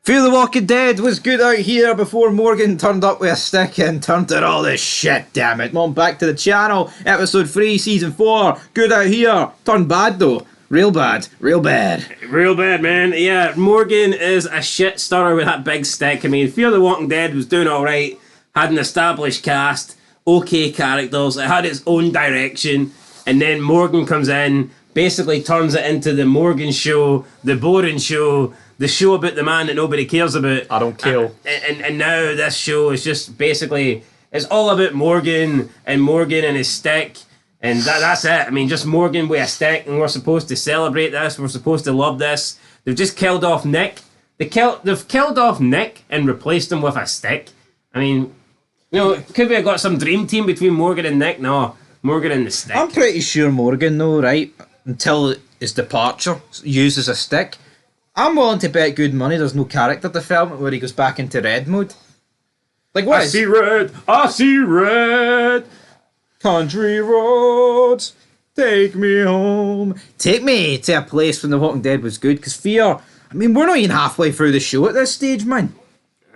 Fear the Walking Dead was good out here before Morgan turned up with a stick and turned to all this shit, damn it. Mom, back to the channel. Episode 3, Season 4. Good out here. Turned bad though. Real bad. Real bad. Real bad, man. Yeah, Morgan is a shit stirrer with that big stick. I mean, Fear the Walking Dead was doing alright. Had an established cast. Okay characters. It had its own direction. And then Morgan comes in, basically turns it into the Morgan show, the boring show, the show about the man that nobody cares about. I don't kill. And now this show is just basically, it's all about Morgan and his stick. And that's it. I mean, just Morgan with a stick, and we're supposed to celebrate this. We're supposed to love this. They've just killed off Nick. They've killed off Nick and replaced him with a stick. I mean, you know, could we have got some dream team between Morgan and Nick? No, Morgan and the stick. I'm pretty sure Morgan though, right, until his departure, uses a stick. I'm willing to bet good money there's no character development where he goes back into red mode. Like what? I see red. I see red. Country roads, take me home. Take me to a place when The Walking Dead was good, because Fear, I mean, we're not even halfway through the show at this stage, man.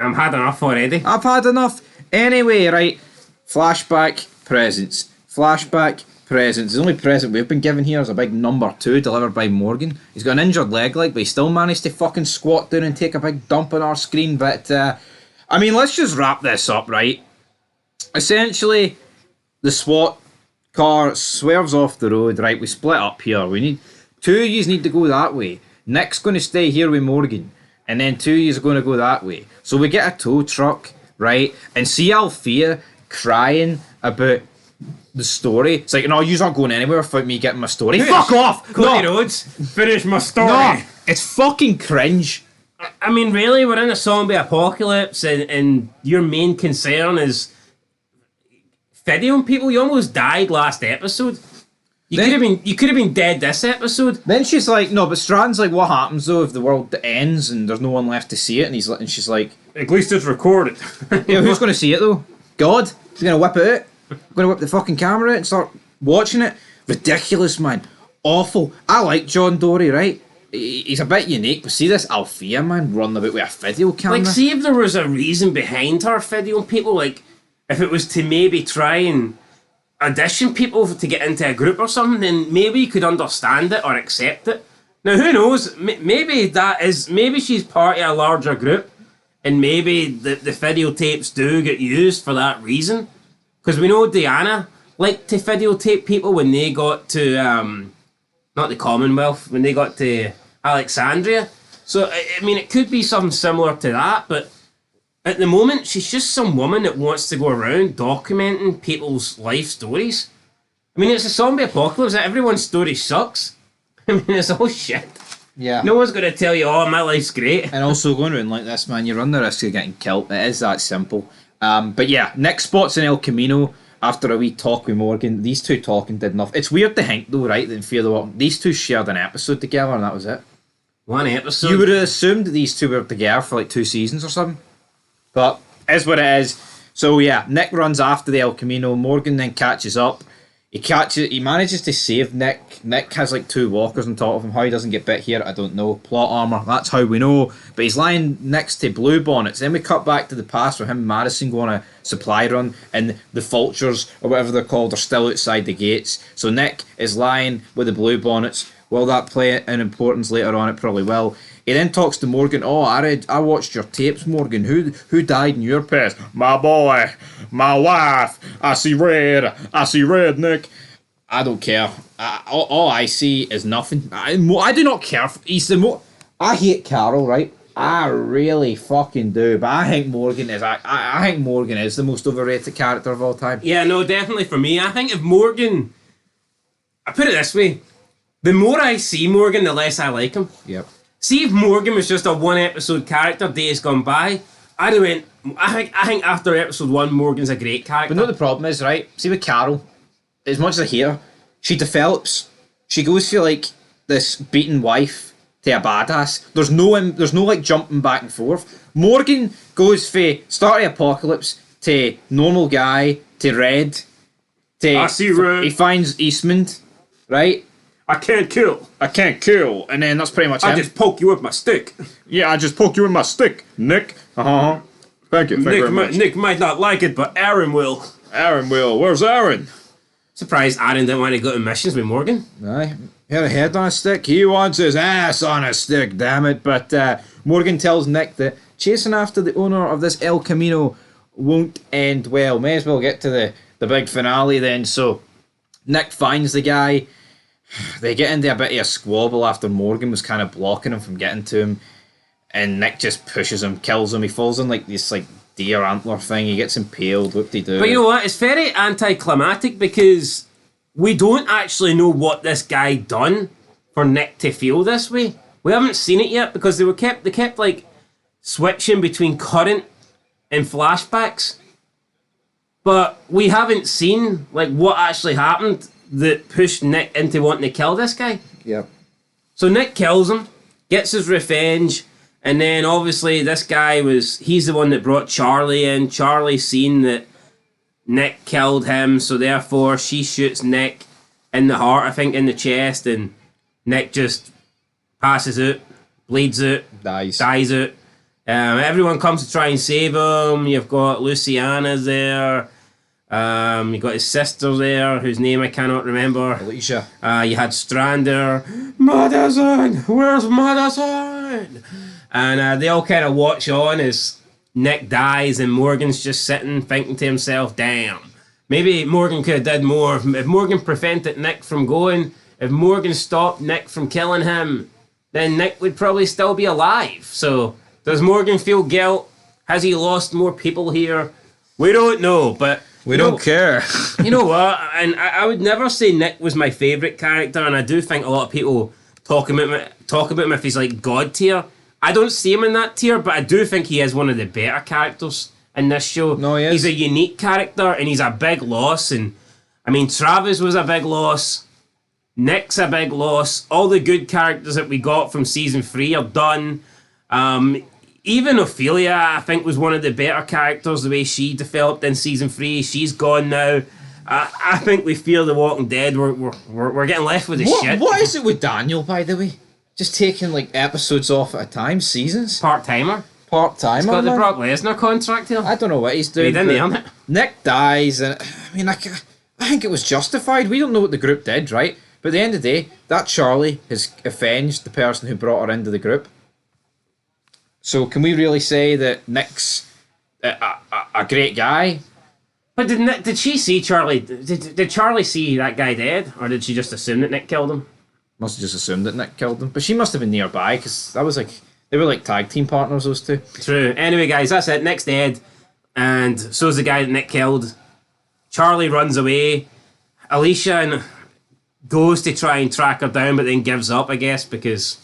I've had enough already. I've had enough. Anyway, right, flashback, presents. Flashback, presents. The only present we've been given here is a big number 2 delivered by Morgan. He's got an injured leg, like, but he still managed to fucking squat down and take a big dump on our screen. But, I mean, let's just wrap this up, right? Essentially, the SWAT car swerves off the road, right? We split up here. We need 2 of yous need to go that way. Nick's going to stay here with Morgan, and then 2 of yous are going to go that way. So we get a tow truck, right? And see Althea crying about the story. It's like, no, you're not going anywhere without me getting my story. Fuck off! Cody No, Rhodes, finish my story. no, it's fucking cringe. I mean, really, we're in a zombie apocalypse, and your main concern is videoing people. You almost died last episode. You could have been dead this episode. Then she's like, no, but Strand's like, what happens though if the world ends and there's no one left to see it? And she's like, at least it's recorded. yeah, who's going to see it though? God? He's going to whip it out? Going to whip the fucking camera out and start watching it? Ridiculous, man. Awful. I like John Dory, right? He's a bit unique, but see this Althea, man, running about with a video camera? Like, see if there was a reason behind her videoing people, like, if it was to maybe try and audition people to get into a group or something, then maybe you could understand it or accept it. Now, who knows? Maybe she's part of a larger group, and maybe the videotapes do get used for that reason. Because we know Diana liked to videotape people when they got to, not the Commonwealth, when they got to Alexandria. So, I mean, it could be something similar to that, but at the moment, she's just some woman that wants to go around documenting people's life stories. I mean, it's a zombie apocalypse. Everyone's story sucks. I mean, it's all shit. Yeah. No one's going to tell you, oh, my life's great. And also going around like this, man, you run the risk of getting killed. It is that simple. But yeah, Nick spots in El Camino after a wee talk with Morgan. These two talking did enough. It's weird to think though, right, that in Fear the Walking, these two shared an episode together and that was it. One episode? You would have assumed that these two were together for like 2 seasons or something. But is what it is. So yeah, Nick runs after the El Camino. Morgan then catches up. He manages to save Nick. Nick has like 2 walkers on top of him. How he doesn't get bit here, I don't know. Plot armor, that's how we know. But he's lying next to Blue Bonnets. Then we cut back to the past with him and Madison go on a supply run, and the vultures, or whatever they're called, are still outside the gates. So Nick is lying with the Blue Bonnets. Will that play an importance later on? It probably will. He then talks to Morgan. Oh, I watched your tapes, Morgan. Who died in your past? My boy, my wife. I see red, Nick. I don't care. All I see is nothing. I do not care. I hate Carol, right? I really fucking do. But I think Morgan is. I think Morgan is the most overrated character of all time. Yeah, no, definitely for me. I think if Morgan, I put it this way: the more I see Morgan, the less I like him. Yep. See if Morgan was just a 1 episode character, days gone by, I think after episode 1, Morgan's a great character. But no, the problem is, right? See with Carol, as much as I hate her, she develops. She goes from like this beaten wife to a badass. There's no like jumping back and forth. Morgan goes from start of apocalypse to normal guy to red to I see red. He finds Eastman, right? I can't kill. I can't kill. And then that's pretty much I him. just poke you with my stick. Yeah, I just poke you with my stick, Nick. Uh-huh. Thank you very much. Nick might not like it, but Aaron will. Aaron will. Where's Aaron? Surprised Aaron didn't want to go to missions with Morgan. Aye. He had a head on a stick. He wants his ass on a stick, damn it. But Morgan tells Nick that chasing after the owner of this El Camino won't end well. May as well get to the big finale then. So Nick finds the guy. They get into a bit of a squabble after Morgan was kind of blocking him from getting to him. And Nick just pushes him, kills him. He falls on like this like deer antler thing. He gets impaled. Whoop-de-doo. But you know what? It's very anticlimactic because we don't actually know what this guy done for Nick to feel this way. We haven't seen it yet because they kept like switching between current and flashbacks. But we haven't seen like what actually happened that pushed Nick into wanting to kill this guy. Yep. So Nick kills him, gets his revenge, and then obviously this guy he's the one that brought Charlie in. Charlie seen that Nick killed him, so therefore she shoots Nick in the heart, I think, in the chest, and Nick just passes out, bleeds out, dies out. Everyone comes to try and save him. You've got Luciana there. You got his sister there, whose name I cannot remember. Alicia. You had Strander. Madison! Where's Madison? And they all kind of watch on as Nick dies and Morgan's just sitting thinking to himself, damn, maybe Morgan could have did more. If Morgan prevented Nick from going, if Morgan stopped Nick from killing him, then Nick would probably still be alive. So does Morgan feel guilt? Has he lost more people here? We don't know, but we don't care. You know what? And I would never say Nick was my favourite character, and I do think a lot of people talk about him if he's like God tier. I don't see him in that tier, but I do think he is one of the better characters in this show. No, he is. He's a unique character, and he's a big loss. And I mean, Travis was a big loss. Nick's a big loss. All the good characters that we got from season 3 are done. Even Ophelia, I think, was one of the better characters, the way she developed in season 3. She's gone now. I think we feel The Walking Dead. We're getting left with the shit. What is it with Daniel, by the way? Just taking like episodes off at a time, seasons? Part-timer. Part-timer, He's got the Brock Lesnar contract here. I don't know what he's doing. He didn't earn it. Nick dies, and I mean, I think it was justified. We don't know what the group did, right? But at the end of the day, that Charlie has avenged the person who brought her into the group. So can we really say that Nick's a great guy? But did she see Charlie? Did Charlie see that guy dead, or did she just assume that Nick killed him? Must have just assumed that Nick killed him, but she must have been nearby because that was like they were like tag team partners, those two. True. Anyway, guys, that's it. Nick's dead, and so's the guy that Nick killed. Charlie runs away. Alicia goes to try and track her down, but then gives up, I guess, because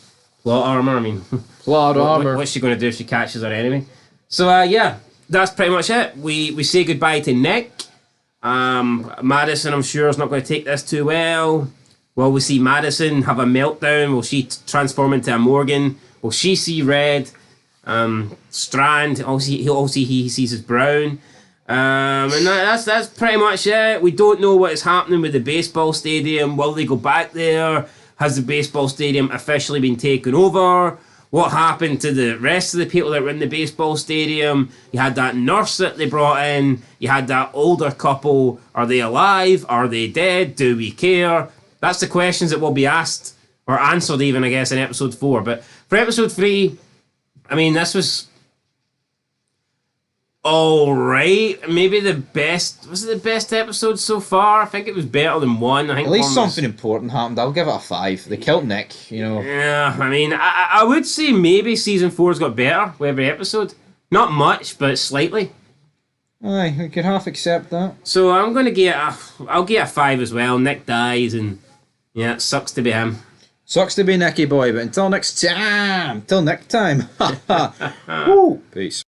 plot armor. I mean, plot armor. What's she going to do if she catches her enemy? So yeah, that's pretty much it. We say goodbye to Nick. Madison, I'm sure, is not going to take this too well. Will we see Madison have a meltdown? Will she transform into a Morgan? Will she see red? Strand, obviously he sees as brown. And that's pretty much it. We don't know what is happening with the baseball stadium. Will they go back there? Has the baseball stadium officially been taken over? What happened to the rest of the people that were in the baseball stadium? You had that nurse that they brought in. You had that older couple. Are they alive? Are they dead? Do we care? That's the questions that will be asked, or answered even, I guess, in episode 4. But for episode 3, I mean, this was alright. Maybe the best. Was it the best episode so far? I think it was better than 1. I think at least something important happened. I'll give it a 5. They killed Nick, you know. Yeah, I mean, I would say maybe season 4's got better with every episode. Not much, but slightly. Aye, we could half accept that. So I'm going to I'll get a 5 as well. Nick dies, and yeah, it sucks to be him. Sucks to be Nicky boy, but until next time. Woo! Peace.